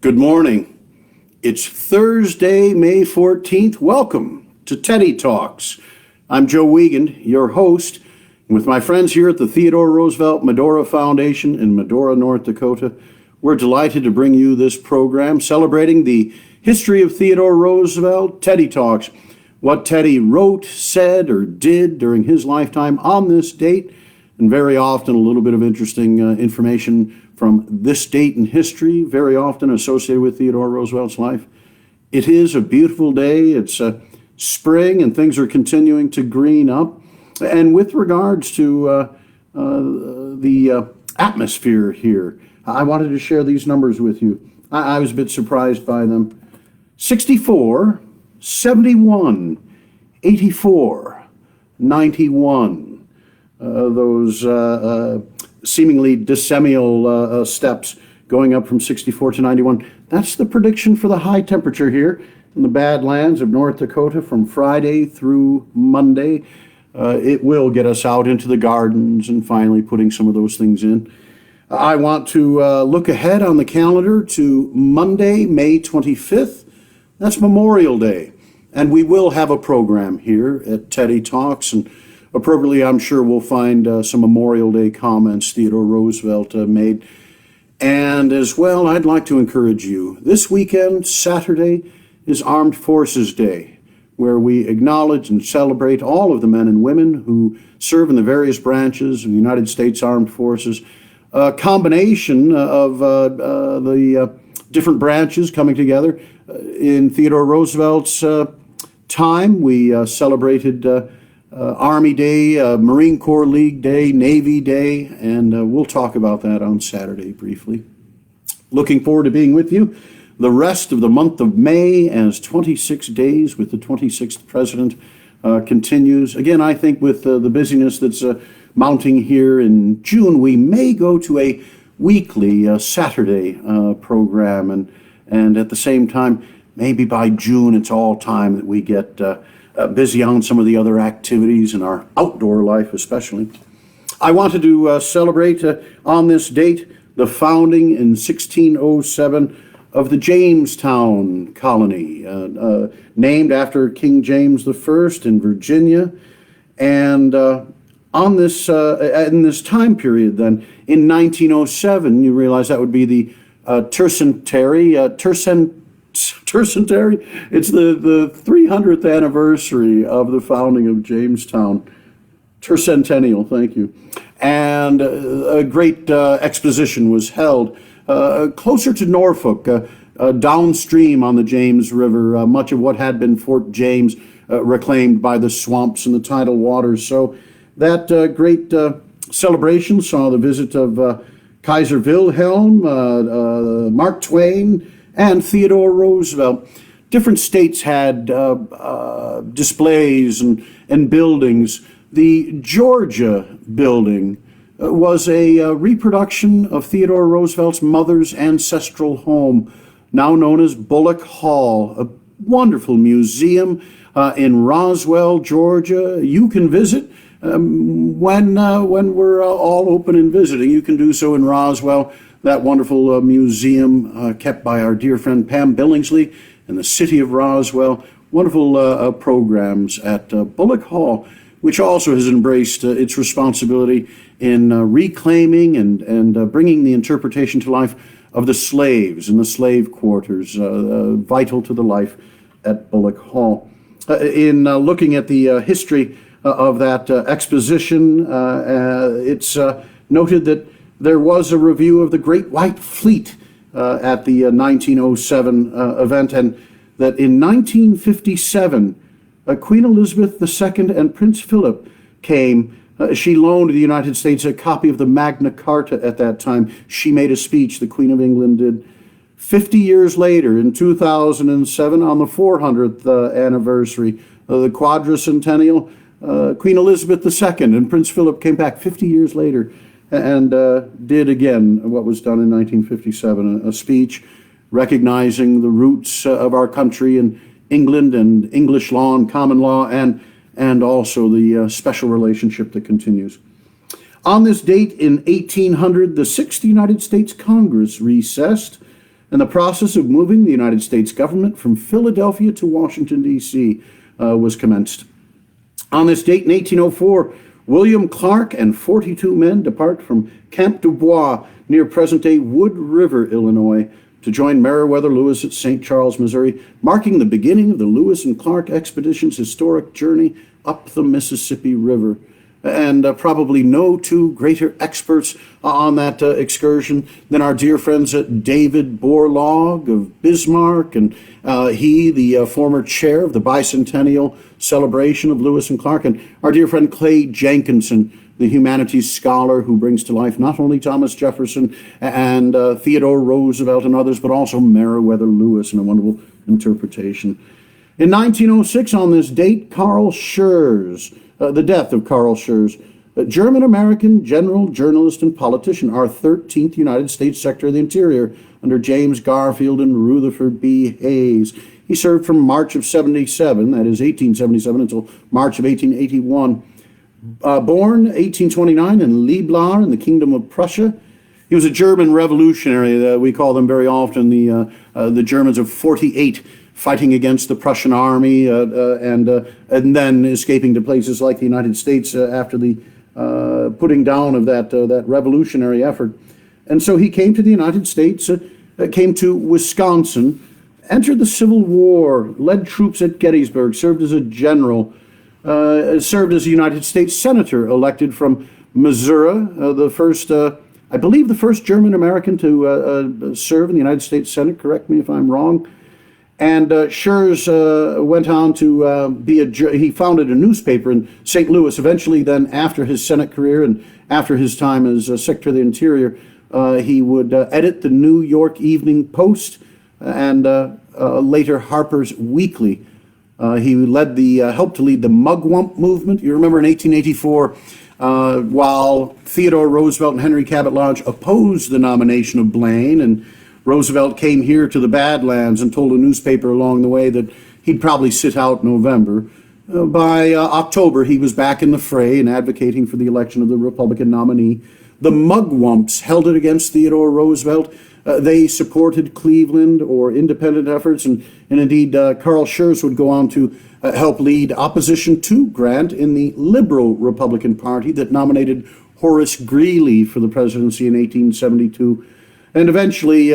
Good morning. It's Thursday, May 14th. Welcome to Teddy Talks. I'm Joe Wiegand, your host, and with my friends here at the Theodore Roosevelt Medora Foundation in Medora, North Dakota, we're delighted to bring you this program celebrating the history of Theodore Roosevelt, Teddy Talks, what Teddy wrote, said, or did during his lifetime on this date, and very often a little bit of interesting information from this date in history, very often associated with Theodore Roosevelt's life. It is a beautiful day. It's spring and things are continuing to green up. And with regards to the atmosphere here, I wanted to share these numbers with you. I was a bit surprised by them. 64, 71, 84, 91. Those seemingly decennial steps going up from 64 to 91. That's the prediction for the high temperature here in the Badlands of North Dakota from Friday through Monday. It will get us out into the gardens and finally putting some of those things in. I want to look ahead on the calendar to Monday, May 25th. That's Memorial Day. And we will have a program here at Teddy Talks, and appropriately, I'm sure we'll find some Memorial Day comments Theodore Roosevelt made. And as well, I'd like to encourage you. This weekend, Saturday, is Armed Forces Day, where we acknowledge and celebrate all of the men and women who serve in the various branches of the United States Armed Forces. A combination of the different branches coming together. In Theodore Roosevelt's time, we celebrated Army Day, Marine Corps League Day, Navy Day, and we'll talk about that on Saturday briefly. Looking forward to being with you the rest of the month of May as 26 days with the 26th president continues. Again, I think with the busyness that's mounting here in June, we may go to a weekly Saturday program, and at the same time, maybe by June it's all time that we get busy on some of the other activities in our outdoor life especially. I wanted to celebrate on this date the founding in 1607 of the Jamestown colony, named after King James I in Virginia. And on this in this time period then, in 1907, you realize that would be the tercentenary. It's the 300th anniversary of the founding of Jamestown. Tercentennial, thank you. And a great exposition was held closer to Norfolk, downstream on the James River, much of what had been Fort James reclaimed by the swamps and the tidal waters. So that great celebration saw the visit of Kaiser Wilhelm, Mark Twain, and Theodore Roosevelt. Different states had displays and buildings. The Georgia building was a reproduction of Theodore Roosevelt's mother's ancestral home, now known as Bullock Hall, a wonderful museum in Roswell, Georgia. You can visit when we're all open and visiting. You can do so in Roswell. That wonderful museum kept by our dear friend Pam Billingsley in the city of Roswell. Wonderful programs at Bullock Hall, which also has embraced its responsibility in reclaiming and bringing the interpretation to life of the slaves in the slave quarters, vital to the life at Bullock Hall. In looking at the history of that exposition, it's noted that there was a review of the Great White Fleet at the 1907 event, and that in 1957, Queen Elizabeth II and Prince Philip came. She loaned the United States a copy of the Magna Carta at that time. She made a speech, the Queen of England did. 50 years later, in 2007, on the 400th anniversary of the quadricentennial, Queen Elizabeth II and Prince Philip came back 50 years later and did again what was done in 1957, a speech recognizing the roots of our country in England and English law and common law, and also the special relationship that continues. On this date in 1800, the Sixth United States Congress recessed, and the process of moving the United States government from Philadelphia to Washington, D.C. Was commenced. On this date in 1804, William Clark and 42 men depart from Camp du Bois near present-day Wood River, Illinois, to join Meriwether Lewis at St. Charles, Missouri, marking the beginning of the Lewis and Clark expedition's historic journey up the Mississippi River. And probably no two greater experts on that excursion than our dear friends David Borlaug of Bismarck, and he, the former chair of the bicentennial celebration of Lewis and Clark, and our dear friend Clay Jenkinson, the humanities scholar who brings to life not only Thomas Jefferson and Theodore Roosevelt and others, but also Meriwether Lewis in a wonderful interpretation. In 1906, on this date, Carl Schurz, the death of Carl Schurz, German-American general, journalist, and politician, our 13th United States Secretary of the Interior under James Garfield and Rutherford B. Hayes. He served from March of 77, that is 1877, until March of 1881. Born 1829 in Lieblar in the Kingdom of Prussia. He was a German revolutionary. We call them very often the Germans of 48, fighting against the Prussian army and then escaping to places like the United States after the putting down of that revolutionary effort. And so he came to the United States, came to Wisconsin, entered the Civil War, led troops at Gettysburg, served as a general, served as a United States Senator, elected from Missouri, I believe the first German-American to serve in the United States Senate, correct me if I'm wrong. And Schurz went on to he founded a newspaper in St. Louis. Eventually, then, after his Senate career and after his time as Secretary of the Interior, he would edit the New York Evening Post and later Harper's Weekly. He helped to lead the Mugwump movement. You remember in 1884, while Theodore Roosevelt and Henry Cabot Lodge opposed the nomination of Blaine, and Roosevelt came here to the Badlands and told a newspaper along the way that he'd probably sit out November. By October, he was back in the fray and advocating for the election of the Republican nominee. The Mugwumps held it against Theodore Roosevelt. They supported Cleveland or independent efforts, and indeed Carl Schurz would go on to help lead opposition to Grant in the Liberal Republican Party that nominated Horace Greeley for the presidency in 1872. And eventually,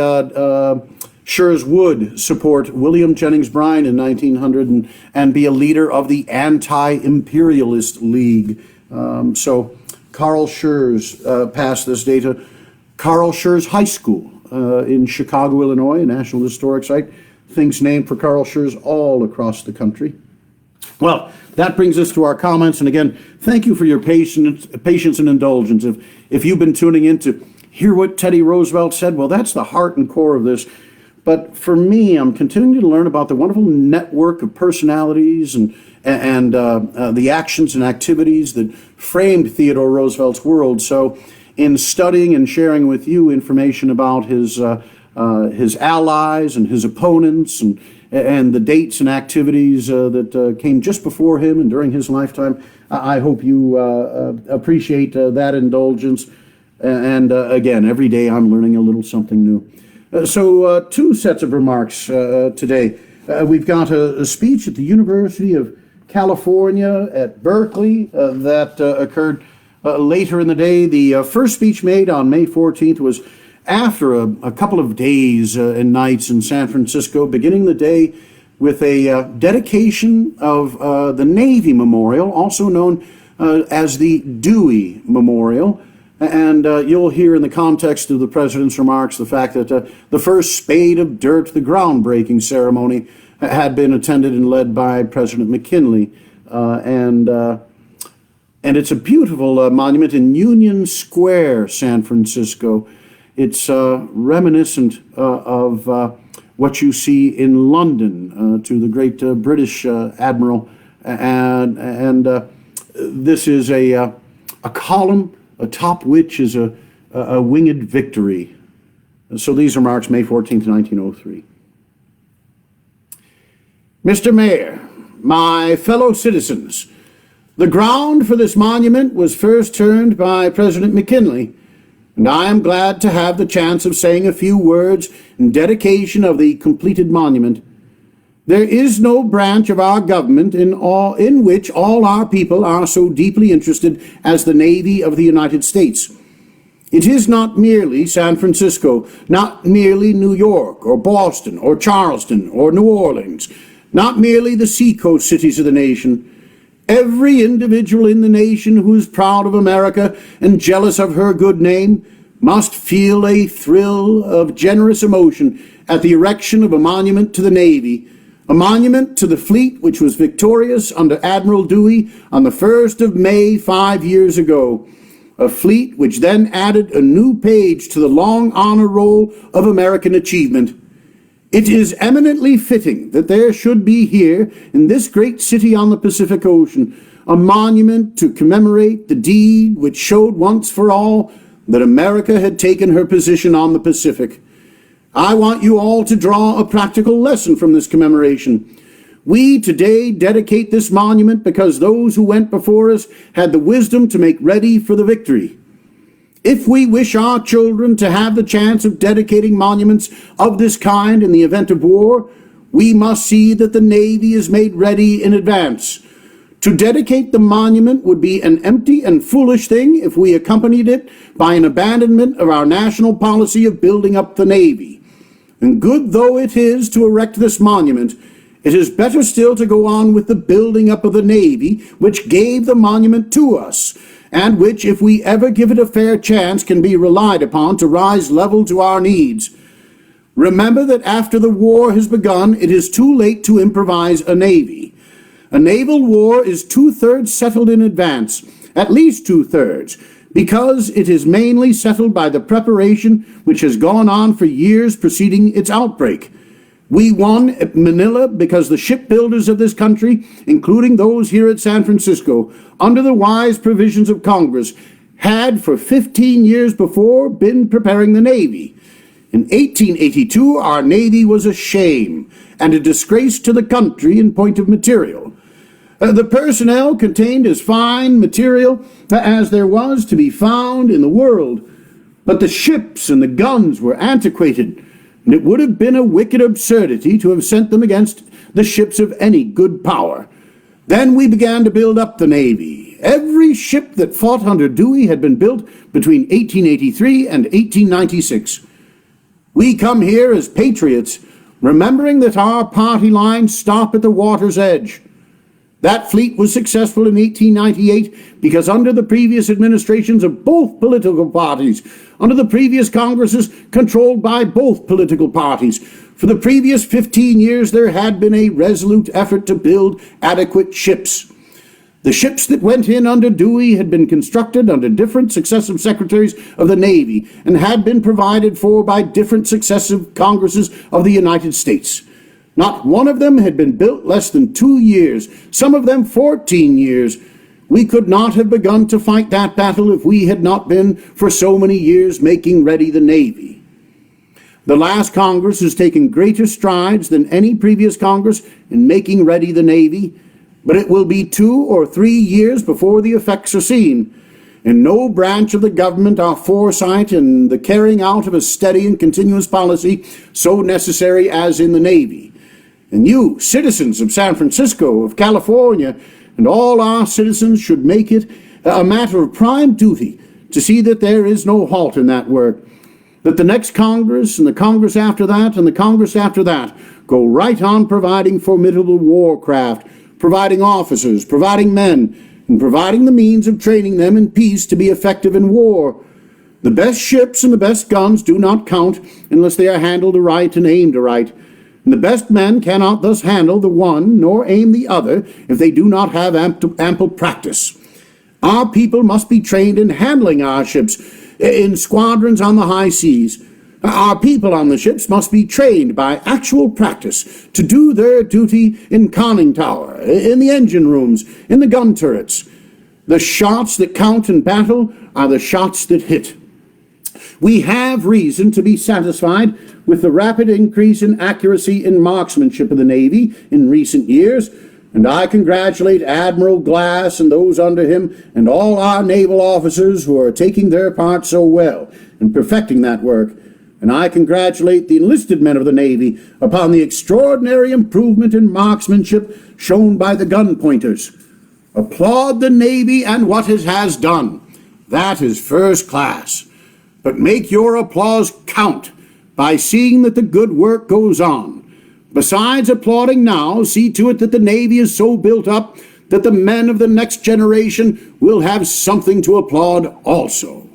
Schurz would support William Jennings Bryan in 1900 and be a leader of the Anti-Imperialist League. So Carl Schurz passed this data. Carl Schurz High School in Chicago, Illinois, a National Historic Site. Things named for Carl Schurz all across the country. Well, that brings us to our comments. And again, thank you for your patience and indulgence. If you've been tuning in to hear what Teddy Roosevelt said, well, that's the heart and core of this. But for me, I'm continuing to learn about the wonderful network of personalities and the actions and activities that framed Theodore Roosevelt's world. So in studying and sharing with you information about his allies and his opponents and the dates and activities that came just before him and during his lifetime, I hope you appreciate that indulgence. And again, every day I'm learning a little something new. So two sets of remarks today. We've got a speech at the University of California at Berkeley that occurred later in the day. The first speech made on May 14th was after a couple of days and nights in San Francisco, beginning the day with a dedication of the Navy Memorial, also known as the Dewey Memorial. And you'll hear in the context of the president's remarks the fact that the first spade of dirt, the groundbreaking ceremony, had been attended and led by President McKinley. And it's a beautiful monument in Union Square, San Francisco. It's reminiscent of what you see in London to the great British admiral. And this is a column atop which is a winged victory. So these remarks, May 14th, 1903. Mr. Mayor, my fellow citizens, the ground for this monument was first turned by President McKinley and I am glad to have the chance of saying a few words in dedication of the completed monument. There is no branch of our government in which all our people are so deeply interested as the Navy of the United States. It is not merely San Francisco, not merely New York or Boston or Charleston or New Orleans, not merely the seacoast cities of the nation. Every individual in the nation who is proud of America and jealous of her good name must feel a thrill of generous emotion at the erection of a monument to the Navy, a monument to the fleet which was victorious under Admiral Dewey on the 1st of May 5 years ago, a fleet which then added a new page to the long honor roll of American achievement. It is eminently fitting that there should be here, in this great city on the Pacific Ocean, a monument to commemorate the deed which showed once for all that America had taken her position on the Pacific. I want you all to draw a practical lesson from this commemoration. We today dedicate this monument because those who went before us had the wisdom to make ready for the victory. If we wish our children to have the chance of dedicating monuments of this kind in the event of war, we must see that the Navy is made ready in advance. To dedicate the monument would be an empty and foolish thing if we accompanied it by an abandonment of our national policy of building up the Navy. And good though it is to erect this monument, it is better still to go on with the building up of the Navy, which gave the monument to us, and which, if we ever give it a fair chance, can be relied upon to rise level to our needs. Remember that after the war has begun, it is too late to improvise a navy. A naval war is 2/3 settled in advance, at least 2/3, because it is mainly settled by the preparation which has gone on for years preceding its outbreak. We won at Manila because the shipbuilders of this country, including those here at San Francisco, under the wise provisions of Congress, had for 15 years before been preparing the Navy. In 1882, our Navy was a shame and a disgrace to the country in point of material. The personnel contained as fine material as there was to be found in the world, but the ships and the guns were antiquated, and it would have been a wicked absurdity to have sent them against the ships of any good power. Then we began to build up the Navy. Every ship that fought under Dewey had been built between 1883 and 1896. We come here as patriots, remembering that our party lines stop at the water's edge. That fleet was successful in 1898 because under the previous administrations of both political parties, under the previous Congresses controlled by both political parties, for the previous 15 years there had been a resolute effort to build adequate ships. The ships that went in under Dewey had been constructed under different successive secretaries of the Navy and had been provided for by different successive Congresses of the United States. Not one of them had been built less than 2 years, some of them 14 years. We could not have begun to fight that battle if we had not been for so many years making ready the Navy. The last Congress has taken greater strides than any previous Congress in making ready the Navy, but it will be 2 or 3 years before the effects are seen. In no branch of the government are foresight and the carrying out of a steady and continuous policy so necessary as in the Navy. And you, citizens of San Francisco, of California, and all our citizens should make it a matter of prime duty to see that there is no halt in that work, that the next Congress and the Congress after that and the Congress after that go right on providing formidable warcraft, providing officers, providing men, and providing the means of training them in peace to be effective in war. The best ships and the best guns do not count unless they are handled aright and aimed aright. And the best men cannot thus handle the one nor aim the other if they do not have ample practice. Our people must be trained in handling our ships in squadrons on the high seas. Our people on the ships must be trained by actual practice to do their duty in conning tower, in the engine rooms, in the gun turrets. The shots that count in battle are the shots that hit. We have reason to be satisfied with the rapid increase in accuracy in marksmanship of the Navy in recent years, And I congratulate Admiral Glass and those under him and all our naval officers who are taking their part so well in perfecting that work. And I congratulate the enlisted men of the Navy upon the extraordinary improvement in marksmanship shown by the gun pointers. Applaud the Navy and what it has done. That is first class. But make your applause count by seeing that the good work goes on. Besides applauding now, see to it that the Navy is so built up that the men of the next generation will have something to applaud also.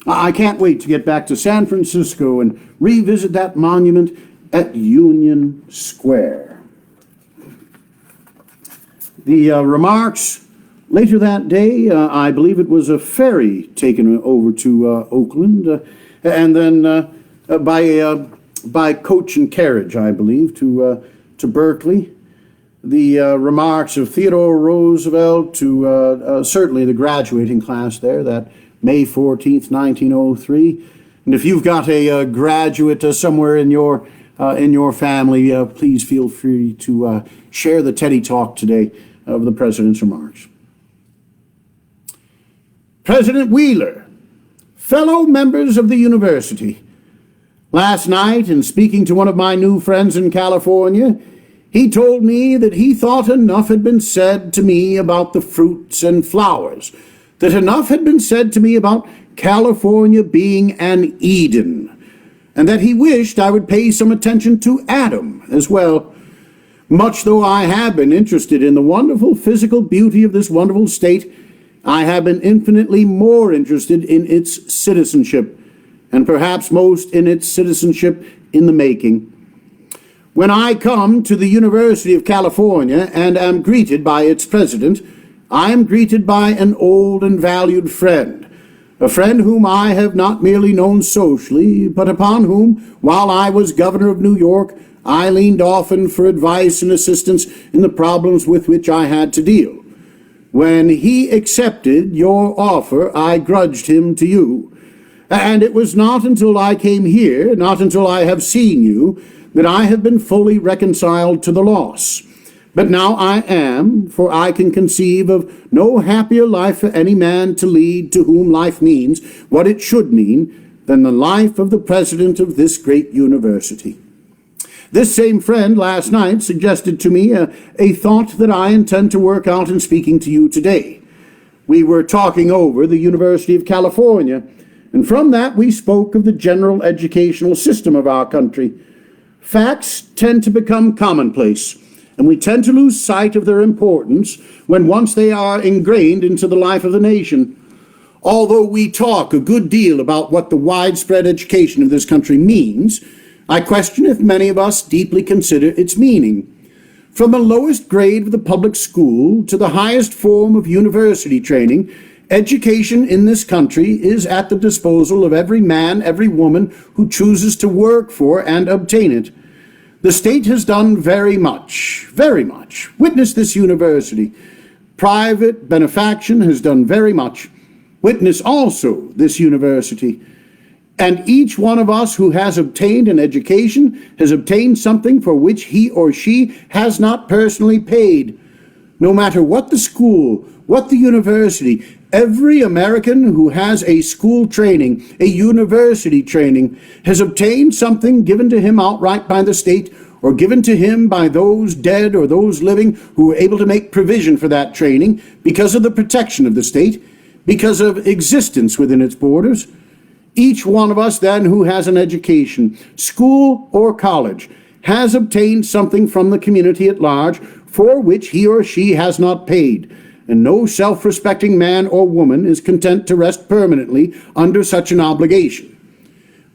I can't wait to get back to San Francisco and revisit that monument at Union Square. The remarks later that day, I believe it was a ferry taken over to Oakland, and then by coach and carriage, I believe, to Berkeley. The remarks of Theodore Roosevelt to certainly the graduating class there, that May 14th, 1903. And if you've got a graduate somewhere in your family, please feel free to share the Teddy Talk today of the President's remarks. President Wheeler, fellow members of the university, last night, in speaking to one of my new friends in California, he told me that he thought enough had been said to me about the fruits and flowers, that enough had been said to me about California being an Eden, and that he wished I would pay some attention to Adam as well. Much though I have been interested in the wonderful physical beauty of this wonderful state, I have been infinitely more interested in its citizenship, and perhaps most in its citizenship in the making. When I come to the University of California and am greeted by its president, I am greeted by an old and valued friend, a friend whom I have not merely known socially, but upon whom, while I was governor of New York, I leaned often for advice and assistance in the problems with which I had to deal. When he accepted your offer, I grudged him to you. And it was not until I came here, not until I have seen you, that I have been fully reconciled to the loss. But now I am, for I can conceive of no happier life for any man to lead to whom life means what it should mean than the life of the president of this great university. This same friend last night suggested to me a thought that I intend to work out in speaking to you today. We were talking over the University of California, and from that we spoke of the general educational system of our country. Facts tend to become commonplace, and we tend to lose sight of their importance when once they are ingrained into the life of the nation. Although we talk a good deal about what the widespread education of this country means, I question if many of us deeply consider its meaning. From the lowest grade of the public school to the highest form of university training, education in this country is at the disposal of every man, every woman who chooses to work for and obtain it. The state has done very much. Witness this university. Private benefaction has done very much. Witness also this university. And each one of us who has obtained an education has obtained something for which he or she has not personally paid. No matter what the school, what the university, every American who has a school training, a university training, has obtained something given to him outright by the state or given to him by those dead or those living who were able to make provision for that training because of the protection of the state, because of existence within its borders. Each one of us, then, who has an education, school or college, has obtained something from the community at large for which he or she has not paid, and no self-respecting man or woman is content to rest permanently under such an obligation.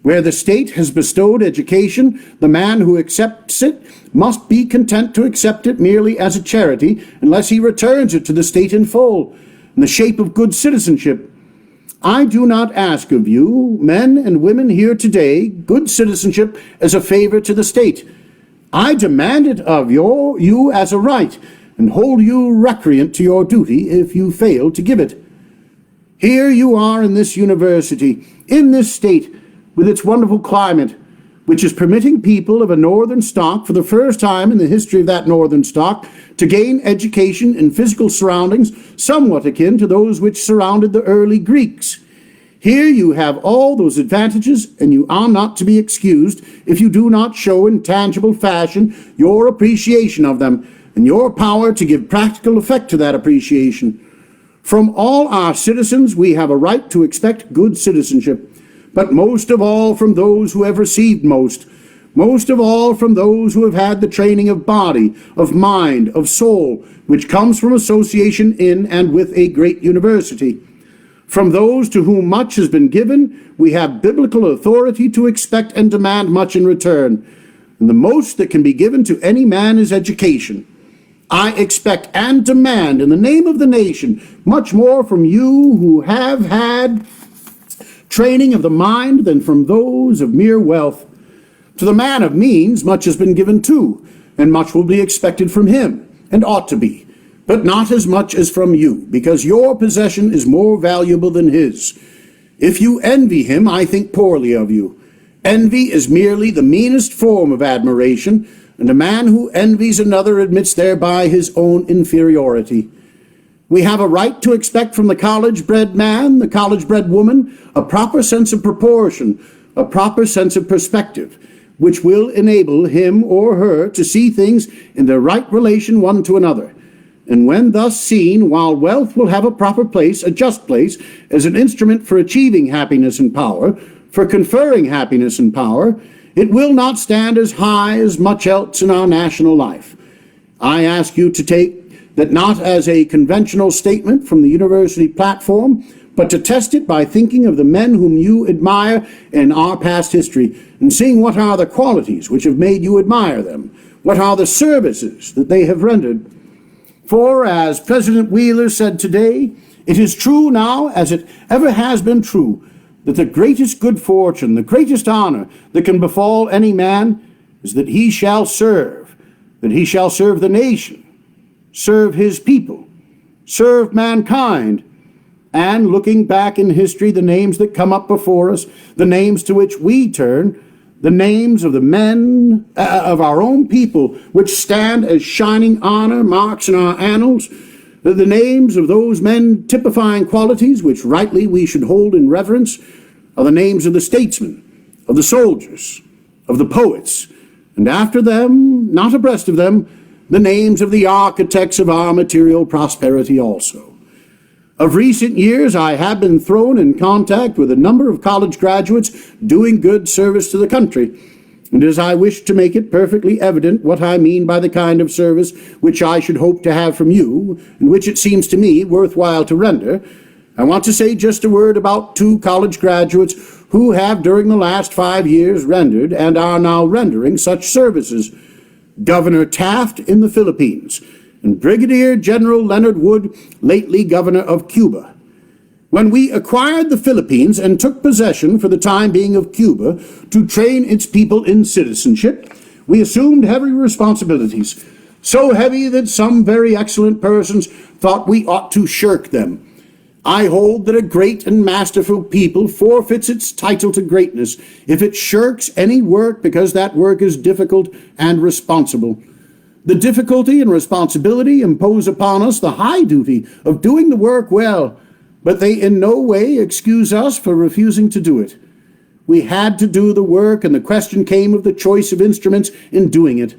Where the state has bestowed education, the man who accepts it must be content to accept it merely as a charity unless he returns it to the state in full, in the shape of good citizenship. I do not ask of you, men and women here today, good citizenship as a favor to the state. I demand it of you as a right, and hold you recreant to your duty if you fail to give it. Here you are in this university, in this state, with its wonderful climate, which is permitting people of a northern stock for the first time in the history of that northern stock to gain education in physical surroundings somewhat akin to those which surrounded the early Greeks. Here you have all those advantages, and you are not to be excused if you do not show in tangible fashion your appreciation of them and your power to give practical effect to that appreciation. From all our citizens we have a right to expect good citizenship, but most of all from those who have received most of all from those who have had the training of body, of mind, of soul, which comes from association in and with a great university. From those to whom much has been given, we have biblical authority to expect and demand much in return. And the most that can be given to any man is education. I expect and demand in the name of the nation much more from you who have had training of the mind than from those of mere wealth. To the man of means much has been given too, and much will be expected from him, and ought to be, but not as much as from you, because your possession is more valuable than his. If you envy him, I think poorly of you. Envy is merely the meanest form of admiration, and a man who envies another admits thereby his own inferiority. We have a right to expect from the college-bred man, the college-bred woman, a proper sense of proportion, a proper sense of perspective, which will enable him or her to see things in their right relation one to another. And when thus seen, while wealth will have a proper place, a just place, as an instrument for achieving happiness and power, for conferring happiness and power, it will not stand as high as much else in our national life. I ask you to take that not as a conventional statement from the university platform, but to test it by thinking of the men whom you admire in our past history, and seeing what are the qualities which have made you admire them, what are the services that they have rendered. For, as President Wheeler said today, it is true now, as it ever has been true, that the greatest good fortune, the greatest honor that can befall any man is that he shall serve the nation, serve his people, serve mankind. And looking back in history, the names that come up before us, the names to which we turn, the names of the men of our own people, which stand as shining honor marks in our annals, the names of those men typifying qualities which rightly we should hold in reverence, are the names of the statesmen, of the soldiers, of the poets, and after them, not abreast of them, the names of the architects of our material prosperity also. Of recent years, I have been thrown in contact with a number of college graduates doing good service to the country, and as I wish to make it perfectly evident what I mean by the kind of service which I should hope to have from you, and which it seems to me worthwhile to render, I want to say just a word about two college graduates who have during the last 5 years rendered and are now rendering such services. Governor Taft in the Philippines, and Brigadier General Leonard Wood, lately governor of Cuba. When we acquired the Philippines and took possession for the time being of Cuba to train its people in citizenship, we assumed heavy responsibilities, so heavy that some very excellent persons thought we ought to shirk them. I hold that a great and masterful people forfeits its title to greatness if it shirks any work because that work is difficult and responsible. The difficulty and responsibility impose upon us the high duty of doing the work well, but they in no way excuse us for refusing to do it. We had to do the work, and the question came of the choice of instruments in doing it.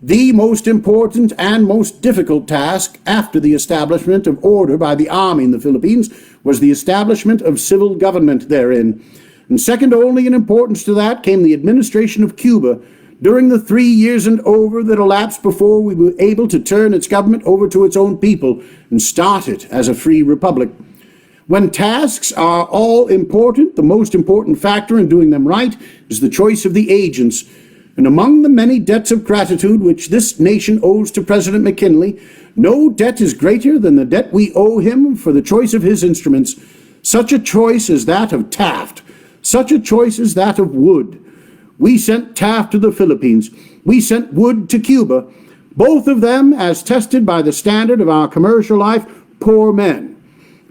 The most important and most difficult task after the establishment of order by the army in the Philippines was the establishment of civil government therein. And second only in importance to that came the administration of Cuba during the 3 years and over that elapsed before we were able to turn its government over to its own people and start it as a free republic. When tasks are all important, the most important factor in doing them right is the choice of the agents. And among the many debts of gratitude which this nation owes to President McKinley, no debt is greater than the debt we owe him for the choice of his instruments. Such a choice as that of Taft, such a choice as that of Wood. We sent Taft to the Philippines. We sent Wood to Cuba. Both of them, as tested by the standard of our commercial life, poor men.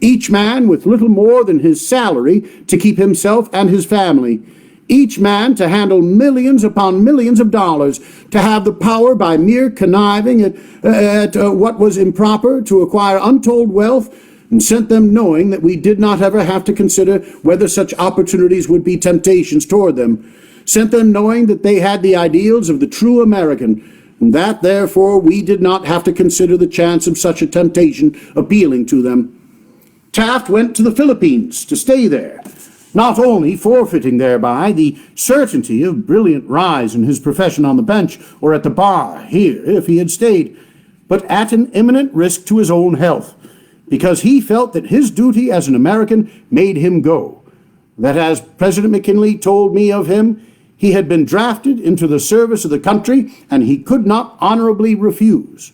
Each man with little more than his salary to keep himself and his family. each man to handle millions upon millions of dollars, to have the power by mere conniving at what was improper to acquire untold wealth, and sent them knowing that we did not ever have to consider whether such opportunities would be temptations toward them, sent them knowing that they had the ideals of the true American, and that therefore we did not have to consider the chance of such a temptation appealing to them. Taft went to the Philippines to stay there, not only forfeiting thereby the certainty of brilliant rise in his profession on the bench or at the bar here if he had stayed, but at an imminent risk to his own health, because he felt that his duty as an American made him go, that as President McKinley told me of him, he had been drafted into the service of the country and he could not honorably refuse.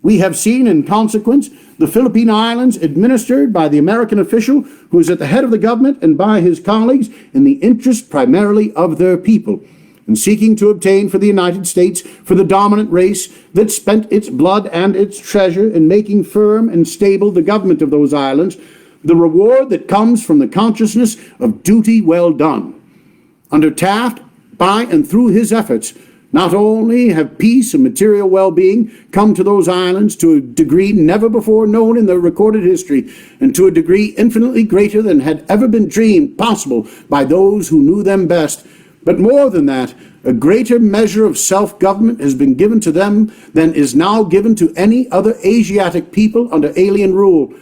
We have seen, in consequence, the Philippine Islands administered by the American official who is at the head of the government and by his colleagues in the interest primarily of their people, and seeking to obtain for the United States, for the dominant race that spent its blood and its treasure in making firm and stable the government of those islands, the reward that comes from the consciousness of duty well done. Under Taft, by and through his efforts, not only have peace and material well-being come to those islands to a degree never before known in their recorded history, and to a degree infinitely greater than had ever been dreamed possible by those who knew them best, but more than that, a greater measure of self-government has been given to them than is now given to any other Asiatic people under alien rule,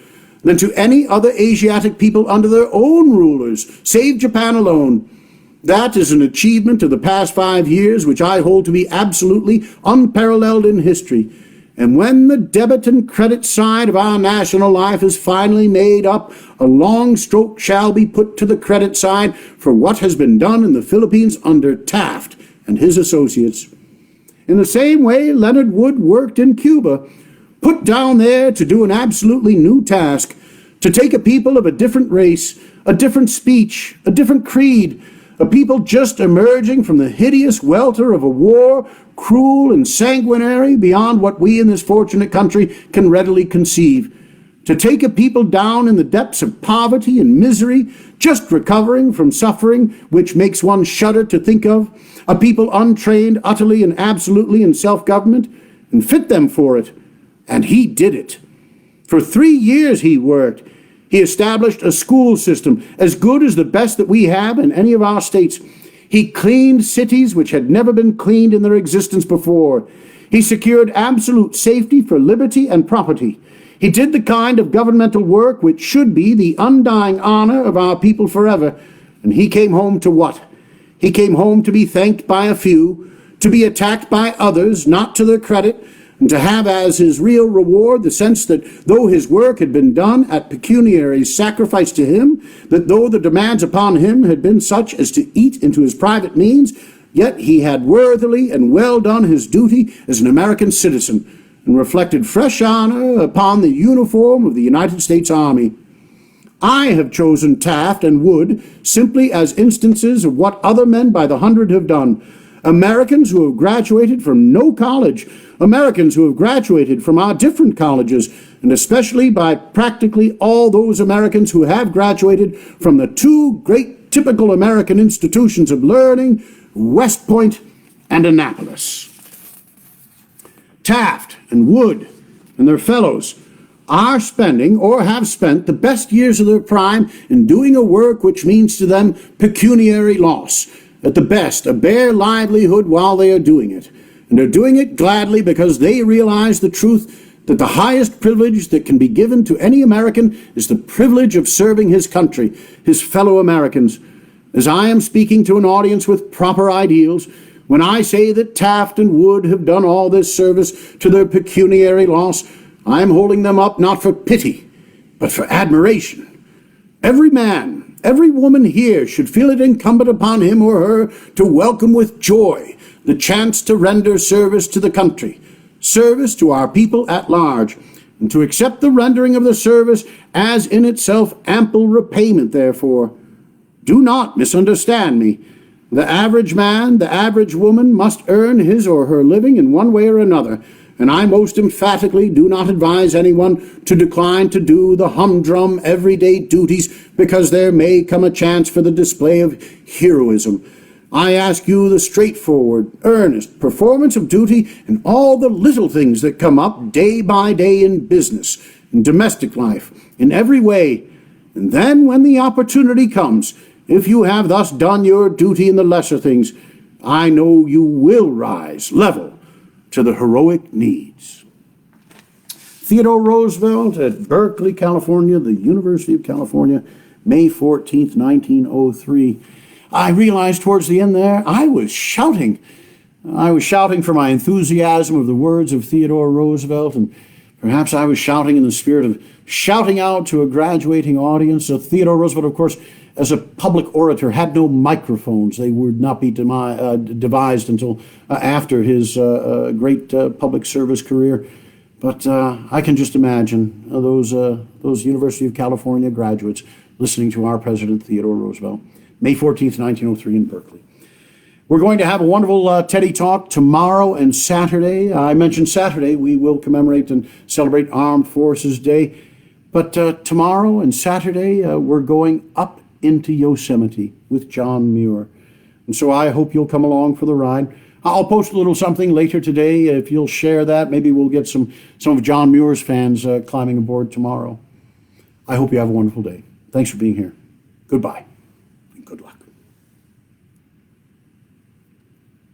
than to any other Asiatic people under their own rulers, save Japan alone. That is an achievement of the past 5 years which I hold to be absolutely unparalleled in history. And when the debit and credit side of our national life is finally made up, a long stroke shall be put to the credit side for what has been done in the Philippines under Taft and his associates. In the same way Leonard Wood worked in Cuba, put down there to do an absolutely new task, to take a people of a different race, a different speech, a different creed, a people just emerging from the hideous welter of a war, cruel and sanguinary beyond what we in this fortunate country can readily conceive. To take a people down in the depths of poverty and misery, just recovering from suffering which makes one shudder to think of, a people untrained utterly and absolutely in self-government, and fit them for it. And he did it. For 3 years he worked. He established a school system as good as the best that we have in any of our states. He cleaned cities which had never been cleaned in their existence before. He secured absolute safety for liberty and property. He did the kind of governmental work which should be the undying honor of our people forever. And he came home to what? He came home to be thanked by a few, to be attacked by others, not to their credit, and to have as his real reward the sense that though his work had been done at pecuniary sacrifice to him, that though the demands upon him had been such as to eat into his private means, yet he had worthily and well done his duty as an American citizen, and reflected fresh honor upon the uniform of the United States Army. I have chosen Taft and Wood simply as instances of what other men by the hundred have done. Americans who have graduated from no college, Americans who have graduated from our different colleges, and especially by practically all those Americans who have graduated from the two great typical American institutions of learning, West Point and Annapolis. Taft and Wood and their fellows are spending or have spent the best years of their prime in doing a work which means to them pecuniary loss, at the best a bare livelihood while they are doing it, and are doing it gladly because they realize the truth that the highest privilege that can be given to any American is the privilege of serving his country, his fellow Americans. As I am speaking to an audience with proper ideals, when I say that Taft and Wood have done all this service to their pecuniary loss, I am holding them up not for pity, but for admiration. Every man, every woman here should feel it incumbent upon him or her to welcome with joy the chance to render service to the country, service to our people at large, and to accept the rendering of the service as in itself ample repayment therefor. Do not misunderstand me. The average man, the average woman must earn his or her living in one way or another, and I most emphatically do not advise anyone to decline to do the humdrum everyday duties because there may come a chance for the display of heroism. I ask you the straightforward, earnest performance of duty in all the little things that come up day by day in business, in domestic life, in every way. And then when the opportunity comes, if you have thus done your duty in the lesser things, I know you will rise level to the heroic needs. Theodore Roosevelt at Berkeley, California, the University of California, May 14th, 1903. I realized towards the end there, I was shouting. I was shouting for my enthusiasm of the words of Theodore Roosevelt, and perhaps I was shouting in the spirit of shouting out to a graduating audience. Theodore Roosevelt, of course, as a public orator, had no microphones. They would not be devised until after his great public service career. But I can just imagine those University of California graduates listening to our President Theodore Roosevelt. May 14th, 1903 in Berkeley. We're going to have a wonderful Teddy Talk tomorrow and Saturday. I mentioned Saturday we will commemorate and celebrate Armed Forces Day. But tomorrow and Saturday we're going up into Yosemite with John Muir. And so I hope you'll come along for the ride. I'll post a little something later today. If you'll share that, maybe we'll get some of John Muir's fans climbing aboard tomorrow. I hope you have a wonderful day. Thanks for being here. Goodbye. Good luck.